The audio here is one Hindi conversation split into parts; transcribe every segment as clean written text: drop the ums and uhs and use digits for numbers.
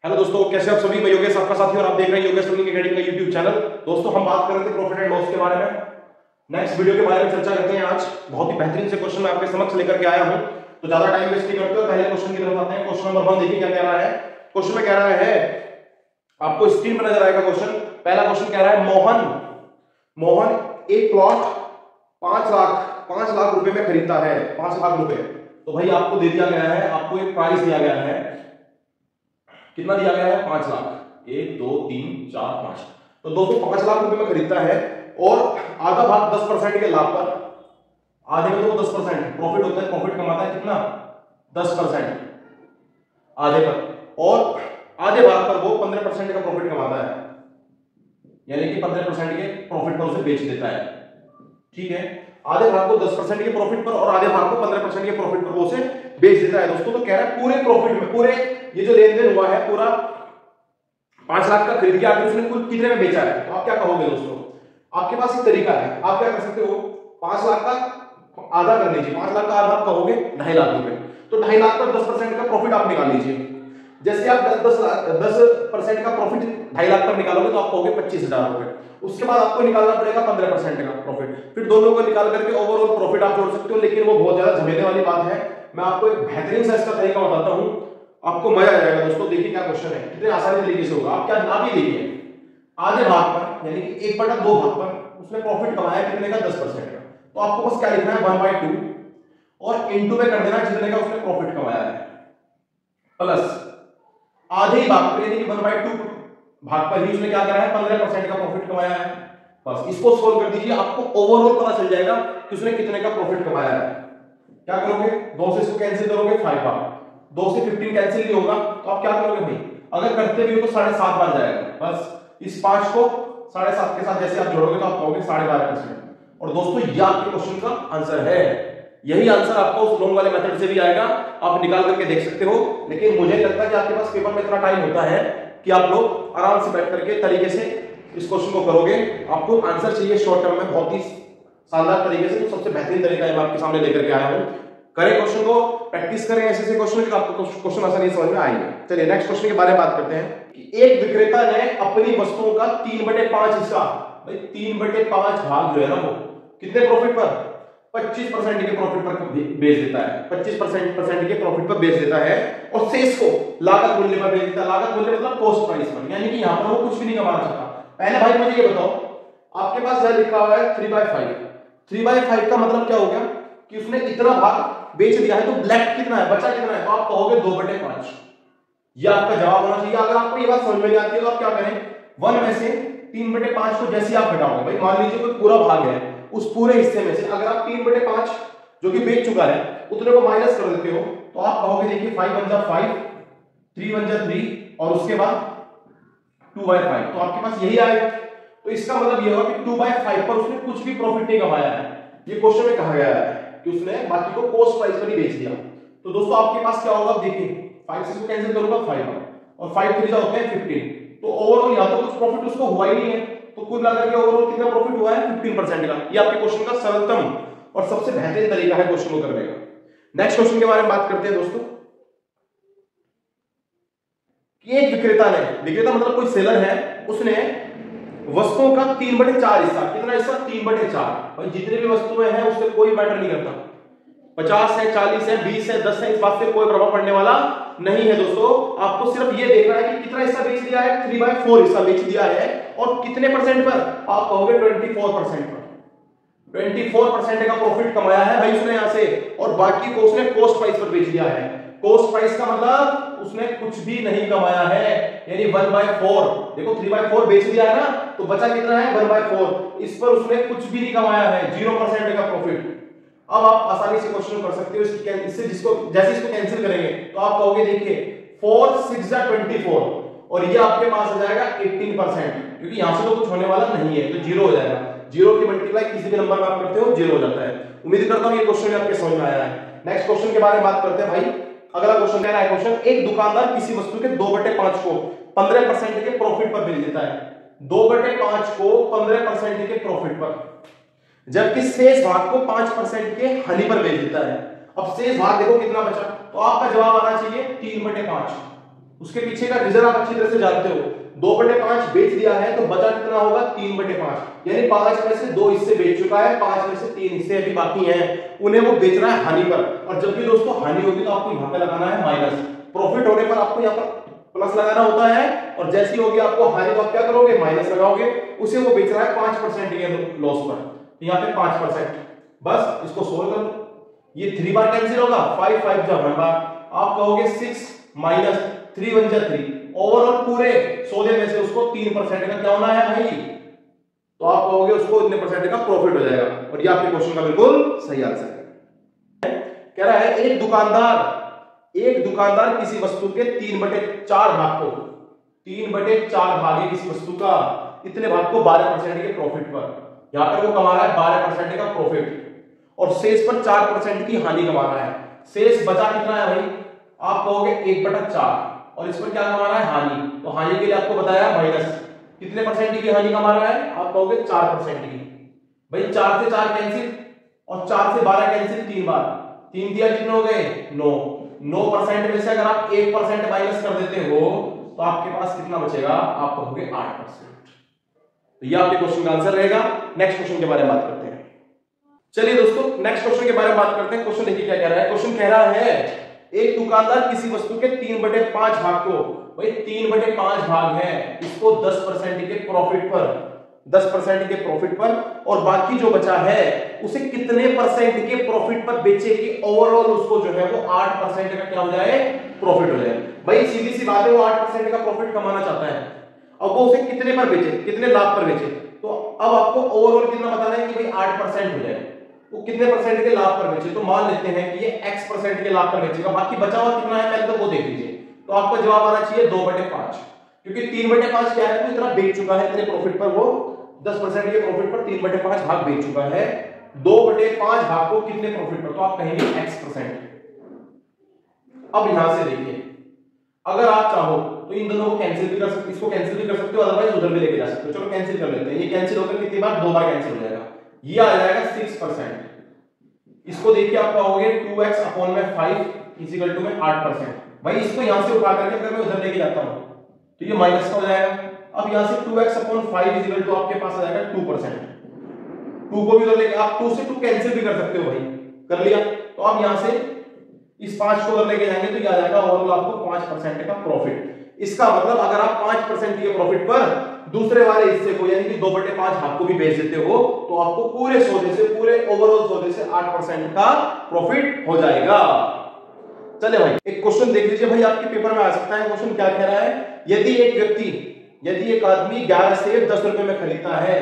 हेलो दोस्तों, कैसे आप सभी। मैं योगेश आपका साथी और आप देख रहे हैं योगेश लर्निंग एकेडमी का यूट्यूब चैनल। दोस्तों, हम बात कर रहे थे प्रॉफिट एंड लॉस के बारे में। नेक्स्ट वीडियो के बारे में चर्चा करते हैं। आज बहुत ही बेहतरीन से क्वेश्चन मैं आपके समक्ष लेकर के आया हूं, तो ज्यादा टाइम वेस्ट नहीं करते हुए पहले क्वेश्चन की तरफ आते हैं। क्वेश्चन नंबर 1 देखिए क्या कह रहा है। क्वेश्चन में कह रहा है, आपको स्क्रीन पर नजर आएगा क्वेश्चन। पहला क्वेश्चन कह रहा है, मोहन एक प्लॉट 5 लाख रुपए में खरीदता है। 5 लाख रुपए। तो भाई आपको दे दिया गया है, आपको एक प्राइस दिया गया है। कितना दिया गया है? 5 लाख। 1 2 3 4 5। तो दोस्तों 5 लाख रुपए में खरीदता है और आधा भाग 10% के लाभ पर, आधे में तो 10% प्रॉफिट होता है। प्रॉफिट कमाता है कितना? 10% आधे पर, और आधे भाग पर वो 15% का प्रॉफिट कमाता है, यानी कि 15% के प्रॉफिट पर उसे बेच देता है। ठीक है, आधे भाग को 10% के प्रॉफिट पर और आधे भाग को 15% के प्रॉफिट पर वो उसे बेच देता है। दोस्तों, तो कह रहा है पूरे प्रॉफिट में, पूरे ये जो लेन देन हुआ है पूरा 5 लाख का खरीद के आखिर उसने कुल कितने में बेचा है? तो आप क्या कहोगे दोस्तों? आपके पास एक तरीका है, आप क्या कर सकते हो, 5 लाख का आधा कर लीजिए। 5 लाख का आधा कहोगे 2.5 लाख रुपए, तो 2.5 लाख पर 10% का प्रॉफिट आप निकाल लीजिए। जैसे आप 10% का प्रॉफिट 2.5 लाख पर निकालोगे तो आप कहोगे 25,000 रुपए। उसके बाद आपको निकालना पड़ेगा 15% का प्रॉफिट। फिर दोनों को निकाल करके ओवरऑल प्रॉफिट आप जोड़ सकते हो, लेकिन वो बहुत ज्यादा झमेले वाली बात है। मैं आपको एक बेहतरीन सा इसका तरीका बताता हूं, आपको मजा आ जाएगा। दोस्तों देखिए क्या क्वेश्चन है, कितने आसानी तरीके से होगा। आप क्या, आप ये देखिए, आधे भाग पर यानी कि 1/2 भाग पर उसने प्रॉफिट कमाया कितने का? 10% का। तो आपको बस क्या लिखना है, 1/2 और इनटू में कर देना जितने का उसने प्रॉफिट कमाया है, प्लस आधे ही भाग पर यानी कि 1/2 भाग पर ही उसने क्या करा है? 15% का प्रॉफिट कमाया है। बस इसको सोल्व कर दीजिए, आपको ओवरऑल पता चल जाएगा कि उसने कितने का प्रॉफिट कमाया है। क्या करोगे? 2 से इसको कैंसिल करोगे, 5 बार। 2 से 15 कैंसिल नहीं होगा, तो आप क्या करोगे भाई? अगर करते भी हो तो 7.5 बार जाएगा। बस इस 5 को 7.5 के साथ जैसे आप जोड़ोगे तो आप पाओगे 12.5%। और दोस्तों ये आपके क्वेश्चन का आंसर है। यही आंसर आपको उस लॉन्ग वाले मेथड से भी आएगा, आप निकाल करके देख सकते हो। लेकिन मुझे लगता है कि आपके पास पेपर में इतना टाइम होता है कि आप लोग आराम से बैठ करके तरीके से इस क्वेश्चन को करोगे। आपको आंसर चाहिए शॉर्ट टर्म में, बहुत ही शानदार तरीके से, तो सबसे बेहतरीन तरीका मैं आपके सामने लेकर के आया हूं। करें क्वेश्चन को, प्रैक्टिस करें ऐसे क्वेश्चन कि आपको क्वेश्चन आसानी समझ में आएंगे। चलिए नेक्स्ट क्वेश्चन के बारे में बात करते हैं कि एक विक्रेता ने अपनी वस्तुओं का 3/5 हिस्सा, भाई 3/5 भाग जो है ना, वो कितने प्रॉफिट पर? 25% के प्रॉफिट पर बेच देता है। 25% के प्रॉफिट पर बेच देता है और शेष को लागत मूल्य पर बेच देता है। लागत मूल्य मतलब कॉस्ट प्राइस पर, यानी कि यहां पर वो कुछ भी नहीं कमा सकता। पहले भाई मुझे ये बताओ, आपके पास यह लिखा हुआ है 3/5। 3/5 का मतलब क्या हो गया कि उसने इतना भाग बेच दिया है, तो लेफ्ट कितना है, बचा कितना है? तो आप कहोगे 2/5। यह आपका जवाब होना चाहिए। अगर आपको ये बात समझ में नहीं आती है तो आप क्या करें, 1 में से 3/5 को जैसे आप घटाओगे, भाई मान लीजिए कोई पूरा भाग है, उस पूरे हिस्से में से अगर आप 3/5 जो कि बेच चुका है उतने को माइनस कर देते हो, तो आप कहोगे देखिए 5 × 5, 3 × 3 और उसके बाद 2/5, तो आपके पास यही आएगा। तो इसका मतलब ये होगा कि 2/5 पर उसने कुछ भी प्रॉफिट नहीं कमाया है। ये क्वेश्चन में कहा गया है कि उसने बाकी को कॉस्ट प्राइस पर ही बेच दिया। तो दोस्तों आपके पास क्या होगा, देखिए 5 से इसको कैंसिल करूंगा 5 और 5 3 होते हैं 15। तो ओवरऑल यहां तो कुछ प्रॉफिट उसको हुआ ही नहीं है, तो कुल मिलाकर के ओवरऑल कितना प्रॉफिट हुआ है? 15% का। ये आपके क्वेश्चन का सरलतम और सबसे बेहतरीन तरीका है क्वेश्चन को करने का। नेक्स्ट क्वेश्चन के बारे में बात करते हैं दोस्तों कि एक विक्रेता मतलब कोई सेलर है, उसने वस्तुओं का 3/4 हिस्सा, कितना हिस्सा? 3/4। और जितनी भी वस्तुएं हैं उससे कोई मैटर नहीं करता, 50 है, 40 है, 20 है, 10 है, इस बात से कोई प्रभाव पड़ने वाला नहीं है। दोस्तों आपको सिर्फ ये देखना है कि कितना हिस्सा बेच दिया है, 3/4 हिस्सा बेच दिया है, और कितने परसेंट पर? आप कहोगे 24% पर। 24% का प्रॉफिट कमाया है भाई उसने यहां से, और बाकी को उसने कॉस्ट प्राइस पर बेच दिया है। कॉस्ट प्राइस का मतलब उसने कुछ भी नहीं कमाया है, यानी 1/4। देखो 3/4 बेच दिया है ना, तो बचा कितना है? 1/4। इस पर उसने कुछ भी नहीं कमाया है, 0% का प्रॉफिट। अब आप आसानी से क्वेश्चन कर सकते हो इससे, जिसको जैसे इसको कैंसिल करेंगे तो आप कहोगे देखिए 4 6 24, और ये आपके पास आ जाएगा 18%, क्योंकि यहां से तो कुछ होने वाला नहीं है, तो 0 हो जाएगा। 0 की मल्टीप्लाई किसी भी नंबर में आप करते हो 0 हो जाता है। उम्मीद करता हूं ये क्वेश्चन आपके समझ में आया है। नेक्स्ट क्वेश्चन के बारे में बात करते हैं भाई। अगला क्वेश्चन कह रहा है, क्वेश्चन एक दुकानदार किसी वस्तु के 2/5 को 15% के प्रॉफिट पर बेच देता है। 2/5 को 15% के प्रॉफिट पर, जबकि शेष भाग को 5% के हानि पर बेच देता है। अब शेष भाग देखो कितना बचा, तो आपका जवाब आना चाहिए 3/5। उसके पीछे का रीजन आप अच्छी तरह से जानते हो। 2/5 बेच दिया है तो बचा कितना होगा 3/5, यानी 5 में से 2 हिस्से बेच चुका है, 5 में से 3 हिस्से अभी बाकी हैं, उन्हें वो बेच रहा है हानि पर। और जब भी दोस्तों हानि होगी तो आपको यहाँ पे लगाना है माइनस, प्रॉफिट होने पर आपको यहाँ पर प्लस लगाना होता है, और जैसी होगी आपको हानि तो आप क्या करोगे माइनस लगाओगे। उसे वो बेच रहा है 5% के लॉस पर, यहाँ पे 5%। बस इसको सोल्व कर लो, ये 3 बार कैंसिल होगा, 5 5 जा 1 बार, आप कहोगे 6 माइनस 3 1 जा 3, ओवरऑल पूरे सौदे में से उसको 3% का क्या होना है भाई, तो आप कहोगे उसको इतने परसेंट का प्रॉफिट हो जाएगा। और ये आपके क्वेश्चन का बिल्कुल सही आंसर है। कह रहा है एक दुकानदार किसी वस्तु के 3/4 भाग को, 3/4 भाग है किसी वस्तु का, इतने भाग को 12% के प्रॉफिट पर, यहां पर वो कमा रहा है 12% का प्रॉफिट, और शेष पर 4% की हानि कमा रहा है। शेष बचा कितना है भाई, आप कहोगे 1/4, और इस पर क्या कमा रहा है हानि, तो हानि के लिए आपको बताया माइनस, कितने परसेंट की हानि कमा रहा है, आप कहोगे 4% की। भाई 4 से 4 कैंसिल, और 4 से 12 कैंसिल 3 बार, 3 दिया कितने हो गए 9% में से अगर आप 1% माइनस कर देते हो तो आपके पास कितना बचेगा, आप कहोगे 8%। तो ये आपके क्वेश्चन का आंसर रहेगा। नेक्स्ट क्वेश्चन के बारे में बात करते हैं। चलिए दोस्तों नेक्स्ट क्वेश्चन के बारे में बात करते हैं। क्वेश्चन देखिए क्या कह रहा है। क्वेश्चन कह रहा है एक दुकानदार किसी वस्तु के 3/5 भाग को, भाई 3/5 भाग है, इसको 10% के प्रॉफिट पर, 10% के प्रॉफिट पर, और बाकी जो बचा है उसे कितने परसेंट के प्रॉफिट पर बेचे कि ओवरऑल उसको जो है वो 8% का क्या हो जाए, प्रॉफिट हो जाए। भाई सीधी सी बात है, वो 8% का प्रॉफिट कमाना चाहता है, अब वो उसे कितने पर बेचे, कितने लाभ पर बेचे, तो अब आपको ओवरऑल कितना बताना है कि भाई 8% हो जाए, वो कितने परसेंट के लाभ पर बेचे। तो मान लेते हैं कि ये x% के लाभ पर बेचेगा, बाकी बचा हुआ कितना है पहले तो वो देख लीजिए। तो आपका जवाब आना चाहिए 2/5, क्योंकि 3/5 क्या है, तो इतना बेच चुका है, इतने प्रॉफिट पर, वो 10% के प्रॉफिट पर 3/5 भाग बेच चुका है। 2/5 भाग को कितने प्रॉफिट पर, तो आप कहेंगे x%। अब यहां से देखिए, अगर आप चाहो तो इन दोनों को कैंसिल भी कर सकते, इसको कैंसिल भी कर सकते हो, अदरवाइज उधर भी लेके जा सकते हो। चलो कैंसिल कर लेते हैं, ये कैंसिल होकर कितनी बार, 2 बार कैंसिल हो जाएगा, ये आ जाएगा 6%। इसको देखिए आप कहोगे 2x/5 इक्वल टू में 8%। भाई इसको यहां से उठा करके अगर मैं उधर लेके जाता हूं तो ये माइनस का हो जाएगा। अब यहां से 2x/5 इक्वल टू आपके पास आ जाएगा 2%। 2 को भी उधर लेके, आप 2 से 2 कैंसिल भी कर सकते हो भाई, कर लिया। तो आप यहां से इस 5 को उधर लेके जाएंगे तो ये आ जाएगा ओवरऑल आपको 5% का प्रॉफिट। इसका मतलब अगर आप 5% के प्रॉफिट पर दूसरे वाले हिस्से को यानी कि 2/5 भाग को भी बेच देते हो तो आपको पूरे सौदे से, पूरे ओवरऑल सौदे से 8% का प्रॉफिट हो जाएगा। चले भाई एक क्वेश्चन देख लीजिए, भाई आपके पेपर में आ सकता है। क्वेश्चन क्या कह रहा है, यदि एक आदमी 11 सेब 10 रुपए में खरीदता है।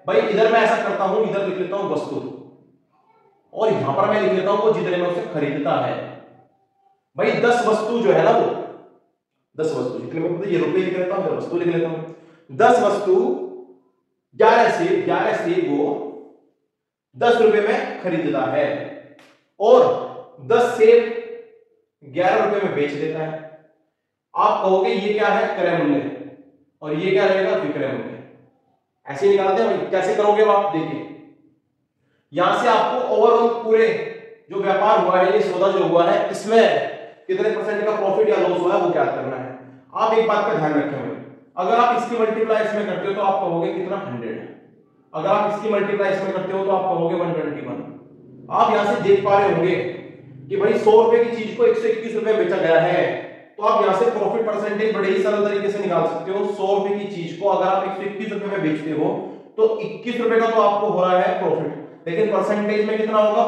भाई इधर मैं ऐसा करता हूं, इधर लिख लेता हूं वस्तु, और यहां पर मैं लिख लेता हूं वो जितने में उसे खरीदता है। भाई 10 वस्तु जो है ना, वो 10 वस्तु जितने में, मतलब ये रुपए लिख लेता हूं, वस्तु लिख लेता हूं। 10 वस्तु 11 सेब वो 10 रुपए में खरीदता है, और 10 सेब 11 रुपए में बेच देता है। आप कहोगे ये क्या है, क्रय मूल्य, और ये क्या रहेगा, विक्रय मूल्य। ऐसे निकालते हैं भाई, कैसे करोगे आप देखिए, यहां से आपको ओवरऑल पूरे जो व्यापार हुआ है, ये सौदा जो हुआ है, इसमें कितने परसेंट का प्रॉफिट या लॉस हुआ है वो क्या करना है। आप एक बात का ध्यान रखें, अगर आप इसकी मल्टीप्लाई इसमें करते हो तो आप कहोगे कितना 100, अगर आप इसकी मल्टीप्लाई इसमें करते हो तो आप कहोगे 121। आप यहां से देख पा रहे होंगे कि भाई 100 रुपए की चीज को 121 रुपए बेचा गया है, तो आप यहां से प्रॉफिट परसेंटेज बड़े ही सरल तरीके से निकाल सकते हो। 100 रुपए की चीज को अगर आप 121 रुपए में बेचते हो तो 21 रुपए का तो आपको हो रहा है प्रॉफिट, लेकिन परसेंटेज में कितना होगा,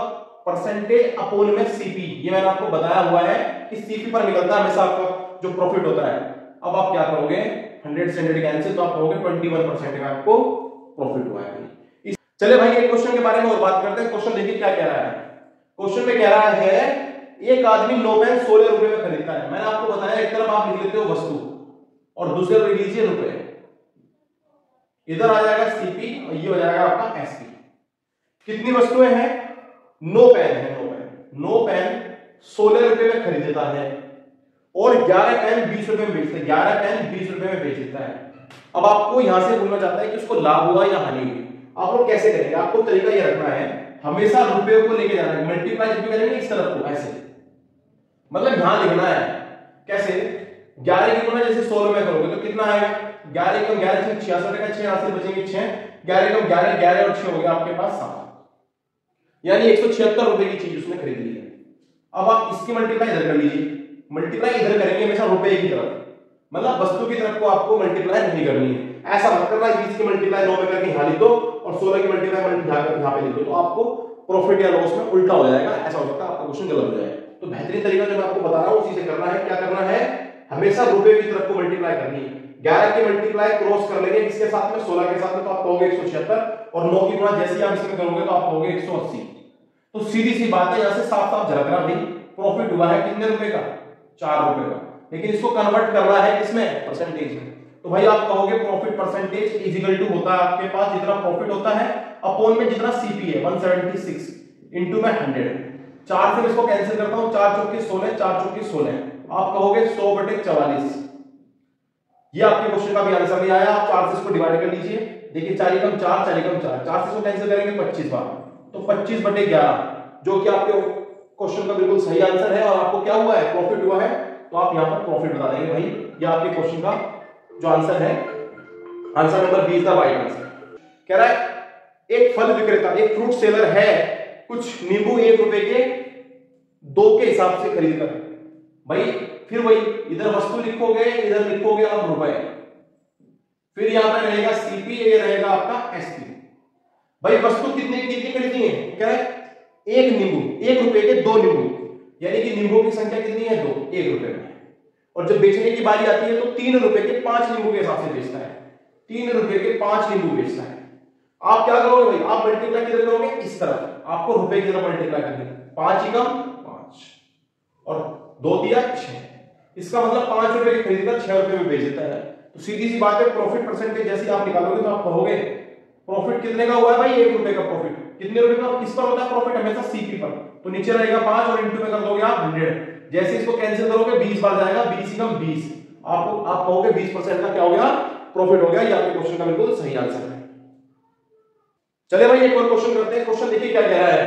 परसेंटेज अपॉन में सीपी, ये मैंने आपको बताया हुआ है कि सीपी पर निकलता है हमेशा आपका जो प्रॉफिट होता है। अब आप क्या करोगे, 100 से 100 कैंसिल, तो आप कहोगे 21% का आपको प्रॉफिट हुआ है। चलिए भाई एक क्वेश्चन के बारे में और बात करते हैं। क्वेश्चन देखिए क्या कह रहा है। क्वेश्चन में कह रहा है एक आदमी 9 पेन 16 रुपए में खरीदता है। मैंने आपको बताया एक तरफ आप लिख लेते हो वस्तु और दूसरे तरफ लिख लीजिए रुपए, इधर आ जाएगा सीपी और ये हो जाएगा आपका एसपी। कितनी वस्तुएं हैं, 9 पेन है, 9 पेन 16 रुपए में खरीदता है और 11 पेन 20 रुपए में बेचता है, 11 पेन 20 रुपए में बेच देता है। अब आपको यहां से बोलना चाहता है कि उसको लाभ हुआ या हानि हुई। आप लोग कैसे करेंगे, आपको तरीका ये रखना है, हमेशा रुपए को लेके जाना है, मल्टीप्लाई जब भी करेंगे इस तरफ को ऐसे, मतलब यहां लिखना है कैसे, 11 की गुना जैसे 16 में करोगे तो कितना आएगा, 11 को 11 से 66 का 6 यहाँ से बचेंगे 6, 11 को 11, 11 और 6 हो गया आपके पास 7, यानी 176 रुपए की चीज उसने खरीद ली है। अब आप इसकी मल्टीप्लाई इधर कर लीजिए, मल्टीप्लाई इधर करेंगे हमेशा रुपए की तरफ, मतलब वस्तु की तरफ को आपको मल्टीप्लाई नहीं करनी है। ऐसा मत करना 20 की मल्टीप्लाई 9 में करके यहां लिख दो और 16 की मल्टीप्लाई यहां पे लिख दो, तो आपको प्रॉफिट या लॉस में उल्टा हो जाएगा, ऐसा हो सकता है आपका क्वेश्चन गलत हो जाए। तो बेहतरीन तरीका जो मैं आपको बता रहा हूं उसी से करना है। क्या करना है, हमेशा रुपए की तरफ को मल्टीप्लाई करनी है। 11 की मल्टीप्लाई क्रॉस कर लेंगे इसके साथ में 16 के साथ में, तो आप कहोगे 176 और 9 की गुणा जैसे आप इसमें करोगे तो आप कहोगे 180। तो सीधी सी बात है, यहां से साफ साफ झलक रहा भाई प्रॉफिट हुआ है कितने रुपए का, 4 रुपए का, लेकिन इसको कन्वर्ट करना है किसमें, परसेंटेज में। तो भाई आप कहोगे profit percentage is equal to होता है आपके पास जितना प्रॉफिट होता है अपॉन में जितना सीपी है 176 इनटू में 100। 4 से इसको कैंसिल करता हूं, 4 चौके 16, 4 चौके 16, आप कहोगे 100/44। ये आपके क्वेश्चन का भी आंसर नहीं आया। आप 4 से इसको डिवाइड कर लीजिए, देखिए 4 एकम 4, 4 एकम 4, 4 से इसको कैंसिल करेंगे 25 बार, तो 25/11 जो कि आपके क्वेश्चन का बिल्कुल सही आंसर है। और आपको क्या हुआ है, प्रॉफिट हुआ है, तो आप यहां पर प्रॉफिट बता देंगे भाई। ये आपके क्वेश्चन का जो आंसर है, आंसर नंबर 20 का राइट आंसर। कह रहा है एक फल विक्रेता, एक फ्रूट सेलर है, कुछ नींबू 1 रुपए के 2 के हिसाब से खरीद कर, भाई फिर वही इधर वस्तु लिखोगे, इधर लिखोगे आप रुपए, फिर यहां पर रहेगा सीपी, ये रहेगा आपका एसपी। भाई वस्तु कितने कितनी खरीदी है, कह रहा है एक नींबू 1 रुपए के 2 नींबू, यानी कि नींबू की संख्या कितनी है 2, 1 रुपए में। और जब बेचने की बारी आती है तो 3 रुपए के 5 नींबू के हिसाब से बेचता है, 3 रुपए के 5 नींबू बेचता है। आप क्या करोगे भाई, आप मल्टीप्लाई किधर करोगे, इस तरफ, आपको रुपए की तरफ मल्टीप्लाई करना है। 5 एकम 5 और 2 दिया 6, इसका मतलब 5 रुपए की खरीदकर 6 रुपए में बेच देता है। तो सीधी सी बात है, प्रॉफिट परसेंटेज जैसे आप निकालोगे तो आप कहोगे प्रॉफिट कितने का हुआ है भाई, 1 रुपए का प्रॉफिट। कितने रुपए का किस पर होता है प्रॉफिट, हमेशा सीपी पर, तो नीचे रहेगा 5 और इनटू में कर दोगे आप 100। जैसे इसको कैंसिल करोगे 20 बार जाएगा, 20 एकम 20, आपको आप कहोगे 20% का क्या हो गया, प्रॉफिट हो गया। ये आपके क्वेश्चन का बिल्कुल सही आंसर है। चलिए भाई एक और क्वेश्चन करते हैं। क्वेश्चन देखिए क्या कह रहा है,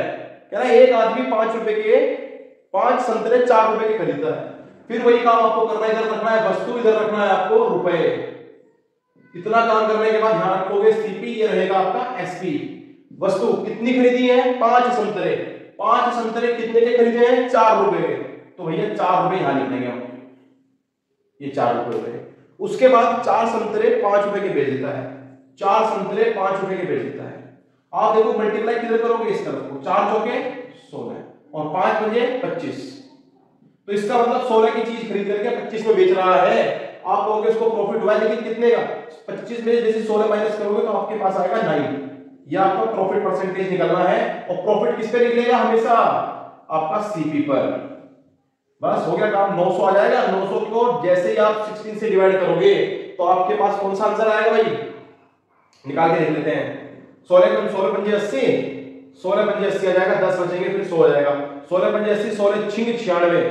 कह रहा है एक आदमी 5 रुपए के 5 संतरे 4 रुपए के खरीदता है। फिर वही काम आपको करना है, इधर रखना है वस्तु, इधर रखना है आपको रुपए। इतना काम करने के बाद ध्यान रखोगे सीपी, ये रहेगा आपका एसपी। वस्तु कितनी खरीदी है, 5 संतरे, 5 संतरे कितने के खरीदे हैं, 4 रुपए के, तो भैया 4 रुपए यहां लिख देंगे हम, ये 4 रुपए। उसके बाद 4 संतरे 5 रुपए के बेच देता है, 4 संतरे 5 रुपए के बेच देता है। आप देखो मल्टीप्लाई किधर करोगे, इस तरफ को, 4 चौके 16 और 5 बजे 25, तो इसका मतलब 16 की चीज खरीद करके 25 में बेच रहा है। आप कहोगे उसको प्रॉफिट हुआ है, लेकिन कितने का, 25 में जैसे 16 माइनस करोगे तो आपके पास आएगा 9। ये आपका प्रॉफिट परसेंटेज निकलना है। और प्रॉफिट किस पे निकलेगा, हमेशा आपका सीपी पर। बस हो गया काम, 900 आ जाएगा। 900 को जैसे ही आप 16 से डिवाइड करोगे तो आपके पास कौन सा आंसर आएगा भाई, निकाल के देख लेते हैं। 16 कम 16 पंजे 80, 16 पंजे 80 आ जाएगा, 10 बचेंगे फिर 100 आ जाएगा। 16 पंजे 80, 16 छिंग 96,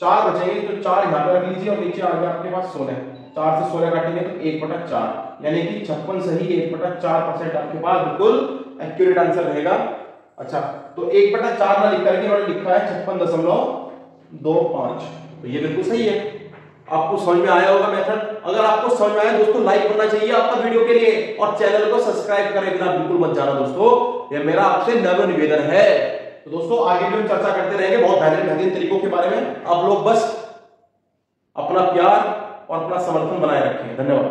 4 बचेंगे तो 4 यहां पे रख लीजिए और नीचे आ गया आपके पास 16। 4 से 16 काटेंगे तो 1/4, यानी कि 56 सही 1/4% आपके पास बिल्कुल एक्यूरेट आंसर रहेगा। अच्छा, तो 1/4 ना लिख करके इन्होंने लिखा है 56.25, तो ये बिल्कुल सही है। आपको समझ में आया होगा मेथड। अगर आपको समझ में आया दोस्तों, लाइक करना चाहिए आपका वीडियो के लिए, और चैनल को सब्सक्राइब करे बिना बिल्कुल मत जाना दोस्तों, ये मेरा आपसे नम्र निवेदन है। तो दोस्तों आगे भी हम चर्चा करते रहेंगे बहुत बेहतरीन तरीकों के बारे में। आप लोग बस अपना प्यार और अपना समर्थन बनाए रखें। धन्यवाद।